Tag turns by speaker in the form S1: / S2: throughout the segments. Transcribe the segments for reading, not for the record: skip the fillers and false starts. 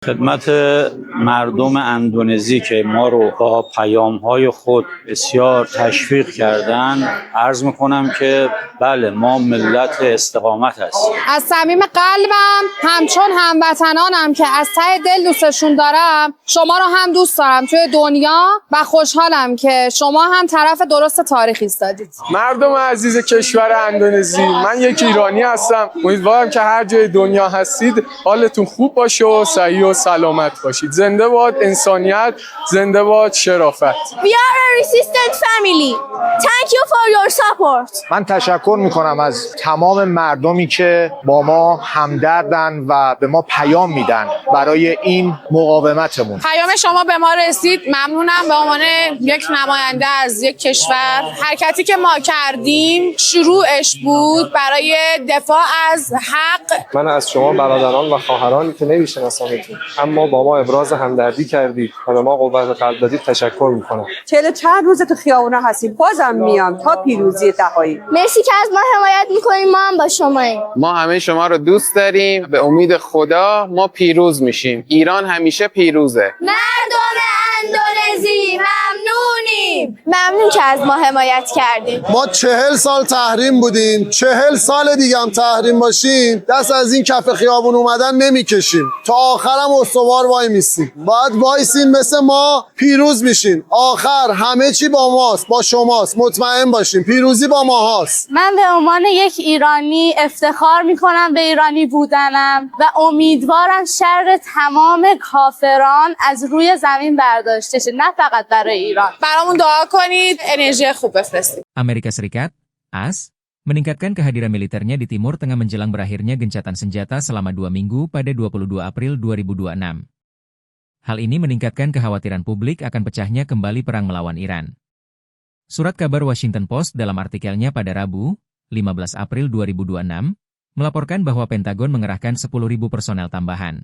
S1: خدمت مردم اندونزی که ما رو با پیام‌های خود بسیار تشویق کردن عرض میکنم که بله ما ملت استقامت هستیم.
S2: از صمیم قلبم همچون هموطنانم که از ته دل دوستشون دارم شما رو هم دوست دارم توی دنیا و خوشحالم که شما هم طرف درست تاریخ ایستادید.
S3: مردم عزیز کشور اندونزی، من یک ایرانی هستم. امیدوارم که هر جای دنیا هستید حالتون خوب باشه و صحیح و سلامت باشید. زنده باد انسانیت، زنده باد شرافت.
S4: We are a resistant family. Thank you for your support.
S5: من تشکر میکنم از تمام مردمی که با ما همدردن و به ما پیام میدن برای این مقاومتمون.
S2: پیام شما به ما رسید. ممنونم به عنوان یک نماینده از یک کشور. حرکتی که ما کردیم شروعش بود برای دفاع از حق.
S6: من از شما برادران و خواهرانی که نمیشناسمتون اما با ما ابراز همدردی کردید و به ما قوت قلب دادید تشکر میکنم.
S7: 40 چند روز تو خیابونا هستیم، بازم میام تا پیروزی دهایی.
S4: مرسی که از ما حمایت میکنیم، ما هم با شماییم.
S8: ما همه شما رو دوست داریم. به امید خدا ما پیروز میشیم. ایران همیشه پیروزه.
S4: مردم اندونزی ممنونیم. ممنون که از ما حمایت کردیم.
S9: ما 40 سال تحریم بودیم، 40 سال دیگه هم تحریم باشیم، دست از این کف خیابون اومدن نمیکشیم. تا آخرم استوار وای میستیم. باید وایسین مثل ما پیروز میشین. آخر همه چی با ماست، با شماست. مطمئن باشین پیروزی با ما هاست.
S10: من به عنوان یک ایرانی افتخار میکنم به ایرانی بودنم و امیدوارم شر تمام کافران از روی زمین برداشته شه، نه فقط برای ایران.
S2: برامون دعا کنید، انرژی خوب بفرستید.
S11: Amerika Serikat, AS, meningkatkan kehadiran militernya di Timur Tengah menjelang berakhirnya gencatan senjata selama 2 minggu pada 22 April 2026. Hal ini meningkatkan kekhawatiran publik akan pecahnya kembali perang melawan Iran. Surat kabar Washington Post dalam artikelnya pada Rabu, 15 April 2026, melaporkan bahwa Pentagon mengerahkan 10.000 personel tambahan.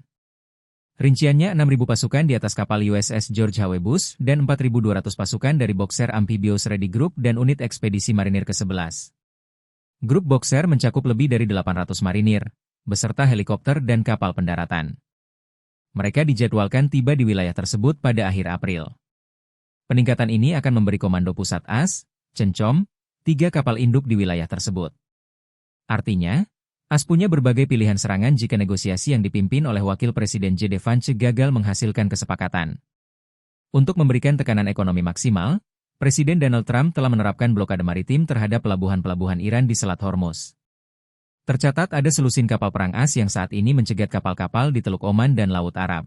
S11: Rinciannya 6.000 pasukan di atas kapal USS George H.W. Bush dan 4.200 pasukan dari Boxer Amphibious Ready Group dan unit ekspedisi marinir ke-11. Grup Boxer mencakup lebih dari 800 marinir, beserta helikopter dan kapal pendaratan. Mereka dijadwalkan tiba di wilayah tersebut pada akhir April. Peningkatan ini akan memberi Komando Pusat AS, CENCOM, 3 kapal induk di wilayah tersebut. Artinya, AS punya berbagai pilihan serangan jika negosiasi yang dipimpin oleh Wakil Presiden J.D. Vance gagal menghasilkan kesepakatan. Untuk memberikan tekanan ekonomi maksimal, Presiden Donald Trump telah menerapkan blokade maritim terhadap pelabuhan-pelabuhan Iran di Selat Hormuz. Tercatat ada selusin kapal perang AS yang saat ini mencegat kapal-kapal di Teluk Oman dan Laut Arab.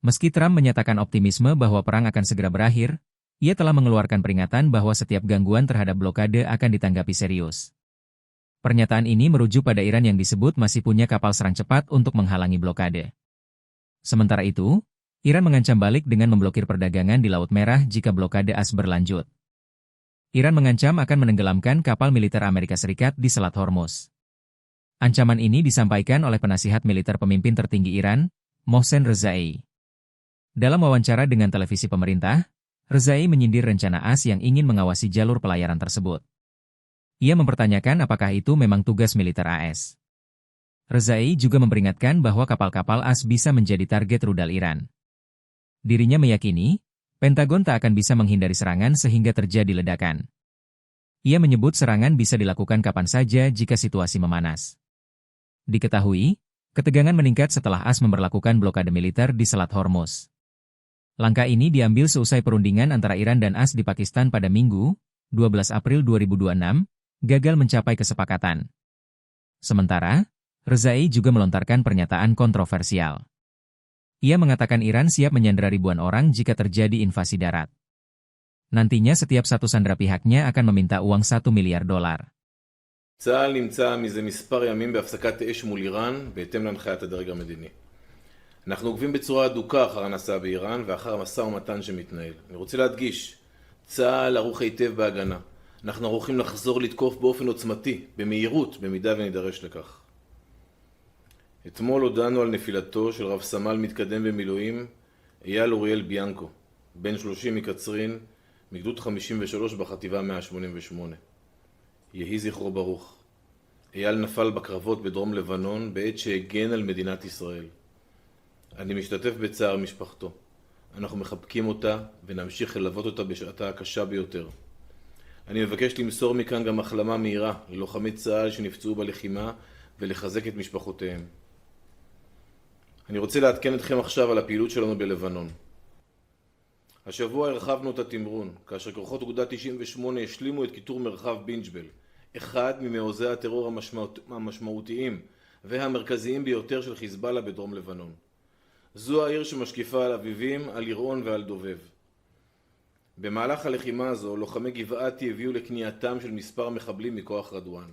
S11: Meski Trump menyatakan optimisme bahwa perang akan segera berakhir, ia telah mengeluarkan peringatan bahwa setiap gangguan terhadap blokade akan ditanggapi serius. Pernyataan ini merujuk pada Iran yang disebut masih punya kapal serang cepat untuk menghalangi blokade. Sementara itu, Iran mengancam balik dengan memblokir perdagangan di Laut Merah jika blokade AS berlanjut. Iran mengancam akan menenggelamkan kapal militer Amerika Serikat di Selat Hormuz. Ancaman ini disampaikan oleh penasihat militer pemimpin tertinggi Iran, Mohsen Rezai. Dalam wawancara dengan televisi pemerintah, Rezai menyindir rencana AS yang ingin mengawasi jalur pelayaran tersebut. Ia mempertanyakan apakah itu memang tugas militer AS. Rezai juga memperingatkan bahwa kapal-kapal AS bisa menjadi target rudal Iran. Dirinya meyakini, Pentagon tak akan bisa menghindari serangan sehingga terjadi ledakan. Ia menyebut serangan bisa dilakukan kapan saja jika situasi memanas. Diketahui, ketegangan meningkat setelah AS memberlakukan blokade militer di Selat Hormuz. Langkah ini diambil seusai perundingan antara Iran dan AS di Pakistan pada Minggu, 12 April 2026, gagal mencapai kesepakatan. Sementara, Rezai juga melontarkan pernyataan kontroversial. Ia mengatakan Iran siap menyandera ribuan orang jika terjadi invasi darat. Nantinya setiap satu sandera pihaknya akan meminta uang $1 miliar.
S12: צה"ל נמצא מזה מספר ימים בהפסקת אש מול איראן בהתאם להנחיית הדרג המדיני. אנחנו עוקבים בצורה אדוקה אחר הנעשה באיראן ואחר המשא ומתן שמתנהל. אני רוצה להדגיש, צה"ל ערוך היטב בהגנה. אנחנו ערוכים לחזור לתקוף באופן עוצמתי, במהירות, במידה ונידרש לכך. אתמול הודענו על נפילתו של רב סמל מתקדם במילואים, אייל אוריאל ביאנקו, בן 30 מקצרין, מגדוד 53 בחטיבה 188. יהי זכרו ברוך. אייל נפל בקרבות בדרום לבנון בעת שהגן על מדינת ישראל. אני משתתף בצער משפחתו. אנחנו מחבקים אותה ונמשיך ללוות אותה בשעתה הקשה ביותר. אני מבקש למסור מכאן גם החלמה מהירה ללוחמי צה"ל שנפצעו בלחימה ולחזק את משפחותיהם. אני רוצה לעדכן אתכם עכשיו על הפעילות שלנו בלבנון. השבוע הרחבנו את התמרון, כאשר כוחות אוגדה 98 השלימו את כיתור מרחב בינג'בל, אחד ממעוזי הטרור המשמעותיים והמרכזיים ביותר של חיזבאללה בדרום לבנון. זו העיר שמשקיפה על אביבים, על ירעון ועל דובב. במהלך הלחימה הזו, לוחמי גבעתי הביאו לקנייתם של מספר מחבלים מכוח רדואן.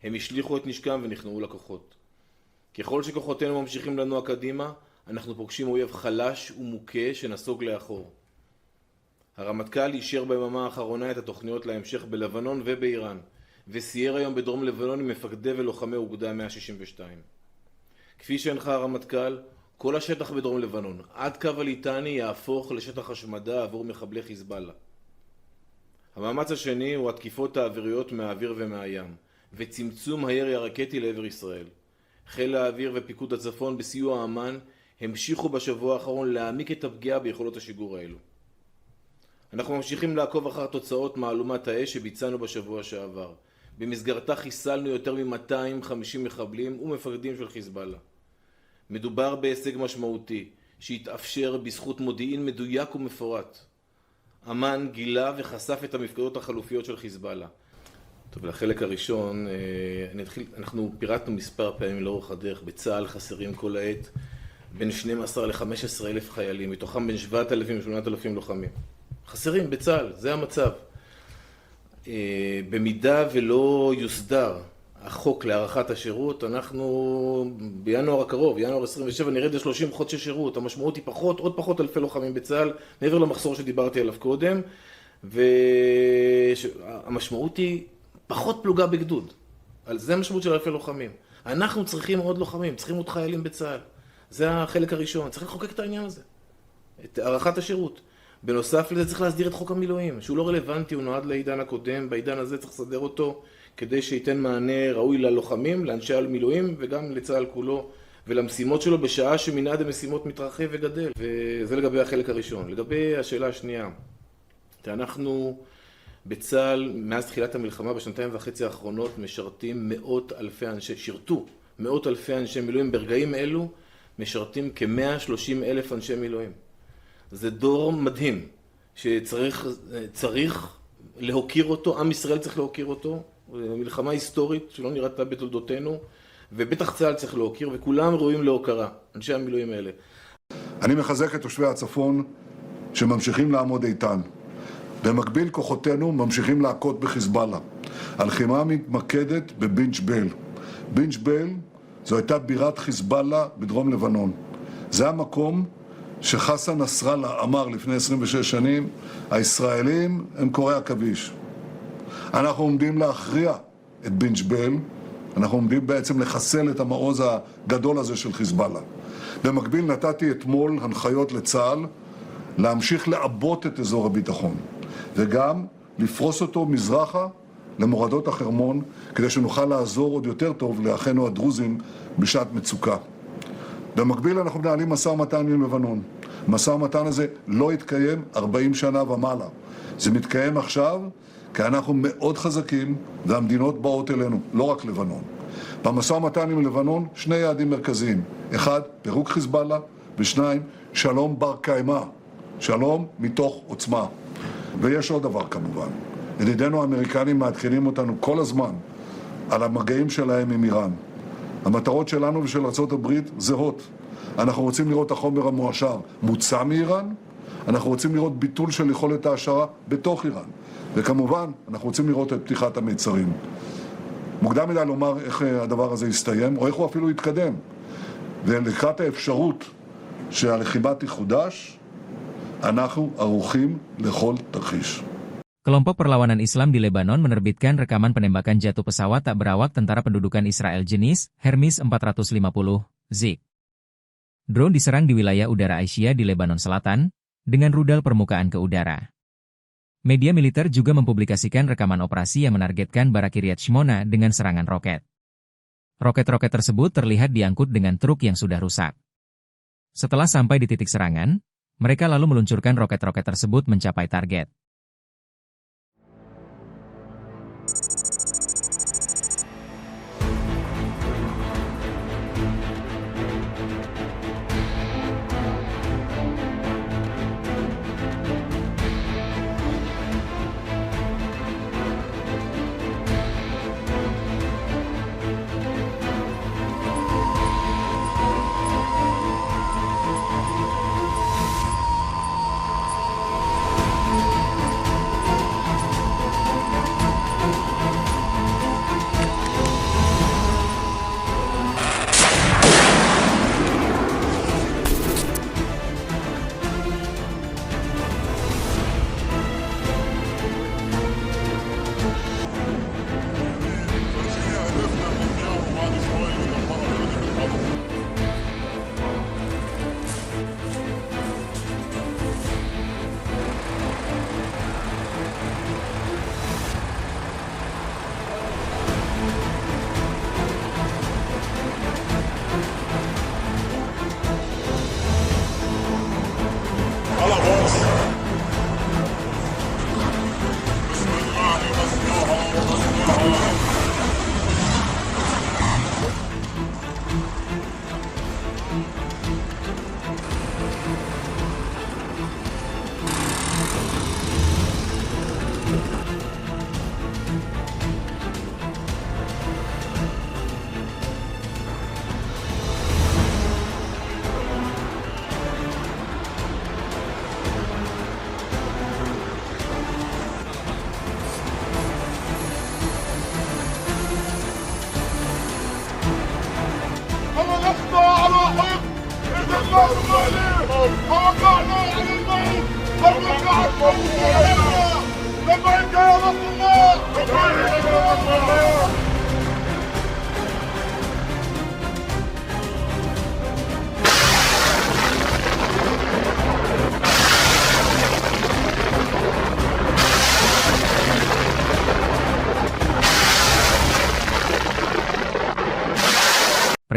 S12: הם השליחו את נשקם ונכנעו לכוחות. ככל שכוחותינו ממשיכים לנוע קדימה, אנחנו פוגשים אויב חלש ומוכה שנסוג לאחור. הרמטכ"ל אישר ביממה האחרונה את התוכניות להמשך בלבנון ובאיראן, וסייר היום בדרום לבנון עם מפקדי ולוחמי אוגדה 162. כפי שהנחה הרמטכ"ל, כל השטח בדרום לבנון, עד קו הליטני, יהפוך לשטח השמדה עבור מחבלי חיזבאללה. המאמץ השני הוא התקיפות האוויריות מהאוויר ומהים, וצמצום הירי הרקטי לעבר ישראל. חיל האוויר ופיקוד הצפון בסיוע אמ"ן המשיכו בשבוע האחרון להעמיק את הפגיעה ביכולות השיגור האלו. אנחנו ממשיכים לעקוב אחר תוצאות מהלומת האש שביצענו בשבוע שעבר. במסגרתה חיסלנו יותר מ-250 מחבלים ומפקדים של חיזבאללה. מדובר בהישג משמעותי שהתאפשר בזכות מודיעין מדויק ומפורט. אמ"ן גילה וחשף את המפקדות החלופיות של חיזבאללה. טוב, לחלק הראשון, אנחנו פירטנו מספר פעמים לאורך הדרך. בצה"ל חסרים כל העת בין 12 ל-15 אלף חיילים, מתוכם בין 7,000 ל-8,000 לוחמים. חסרים בצה"ל, זה המצב. במידה ולא יוסדר החוק להארכת השירות, אנחנו בינואר הקרוב, ינואר 27, נרד ל-30 חודשי שירות. המשמעות היא עוד פחות אלפי לוחמים בצה"ל, מעבר למחסור שדיברתי עליו קודם, והמשמעות היא פחות פלוגה בגדוד. על זה המשמעות של אלפי לוחמים. אנחנו צריכים עוד לוחמים, צריכים עוד חיילים בצה"ל. זה החלק הראשון. צריך לחוקק את העניין הזה, את הארכת השירות. בנוסף לזה צריך להסדיר את חוק המילואים, שהוא לא רלוונטי, הוא נועד לעידן הקודם. בעידן הזה צריך לסדר אותו כדי שייתן מענה ראוי ללוחמים, לאנשי המילואים וגם לצה"ל כולו ולמשימות שלו, בשעה שמנעד המשימות מתרחב וגדל. וזה לגבי החלק הראשון. לגבי השאלה השנייה, אנחנו בצה"ל מאז תחילת המלחמה בשנתיים וחצי האחרונות משרתים שירתו מאות אלפי אנשי מילואים. ברגעים אלו משרתים כ-130,000 אנשי מילואים. זה דור מדהים שצריך להוקיר אותו, עם ישראל צריך להוקיר אותו. מלחמה היסטורית שלא נראתה בתולדותינו, ובטח צה"ל צריך להוקיר, וכולם ראויים להוקרה, אנשי המילואים האלה.
S13: אני מחזק את תושבי הצפון שממשיכים לעמוד איתן. במקביל כוחותינו ממשיכים להכות בחיזבאללה. הלחימה מתמקדת בבינג'בל. בינג'בל זו הייתה בירת חיזבאללה בדרום לבנון. זה המקום שחסן נסראללה אמר לפני 26 שנים, הישראלים הם קוראי עכביש. אנחנו עומדים להכריע את בינג'בל, אנחנו עומדים בעצם לחסל את המעוז הגדול הזה של חיזבאללה. במקביל נתתי אתמול הנחיות לצה"ל להמשיך לעבות את אזור הביטחון, וגם לפרוס אותו מזרחה למורדות החרמון, כדי שנוכל לעזור עוד יותר טוב לאחינו הדרוזים בשעת מצוקה. במקביל אנחנו מנהלים משא ומתן עם לבנון. המשא ומתן הזה לא התקיים 40 שנה ומעלה. זה מתקיים עכשיו כי אנחנו מאוד חזקים והמדינות באות אלינו, לא רק לבנון. במשא ומתן עם לבנון שני יעדים מרכזיים. אחד, פירוק חיזבאללה, ושניים, שלום בר קיימא. שלום מתוך עוצמה. ויש עוד דבר כמובן. ידידינו האמריקנים מעדכנים אותנו כל הזמן על המגעים שלהם עם איראן. המטרות שלנו ושל ארצות הברית זהות. אנחנו רוצים לראות החומר המועשר מוצא מאיראן, אנחנו רוצים לראות ביטול של יכולת ההשערה בתוך איראן, וכמובן אנחנו רוצים לראות את פתיחת המיצרים. מוקדם מדי לומר איך הדבר הזה יסתיים, או איך הוא אפילו יתקדם. ולקראת האפשרות שהלחימה תחודש, אנחנו ערוכים לכל תרחיש.
S11: Kelompok perlawanan Islam di Lebanon menerbitkan rekaman penembakan jatuh pesawat tak berawak tentara pendudukan Israel jenis Hermes 450 Zik. Drone diserang di wilayah udara Asia di Lebanon Selatan dengan rudal permukaan ke udara. Media militer juga mempublikasikan rekaman operasi yang menargetkan Bara Kiryat Shmona dengan serangan roket. Roket-roket tersebut terlihat diangkut dengan truk yang sudah rusak. Setelah sampai di titik serangan, mereka lalu meluncurkan roket-roket tersebut mencapai target.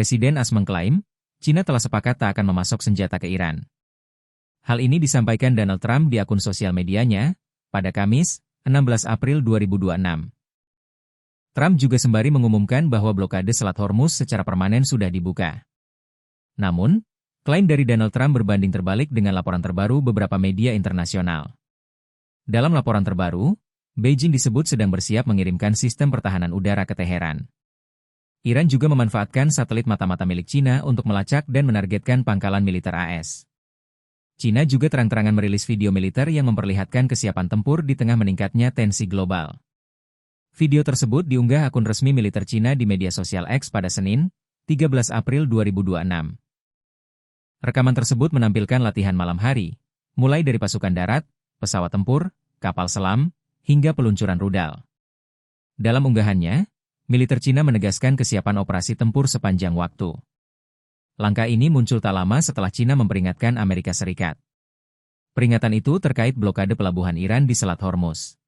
S11: Presiden As mengklaim, Cina telah sepakat tak akan memasok senjata ke Iran. Hal ini disampaikan Donald Trump di akun sosial medianya, pada Kamis, 16 April 2026. Trump juga sembari mengumumkan bahwa blokade Selat Hormuz secara permanen sudah dibuka. Namun, klaim dari Donald Trump berbanding terbalik dengan laporan terbaru beberapa media internasional. Dalam laporan terbaru, Beijing disebut sedang bersiap mengirimkan sistem pertahanan udara ke Teheran. Iran juga memanfaatkan satelit mata-mata milik Cina untuk melacak dan menargetkan pangkalan militer AS. Cina juga terang-terangan merilis video militer yang memperlihatkan kesiapan tempur di tengah meningkatnya tensi global. Video tersebut diunggah akun resmi militer Cina di media sosial X pada Senin, 13 April 2026. Rekaman tersebut menampilkan latihan malam hari, mulai dari pasukan darat, pesawat tempur, kapal selam, hingga peluncuran rudal. Dalam unggahannya, militer Cina menegaskan kesiapan operasi tempur sepanjang waktu. Langkah ini muncul tak lama setelah Cina memperingatkan Amerika Serikat. Peringatan itu terkait blokade pelabuhan Iran di Selat Hormuz.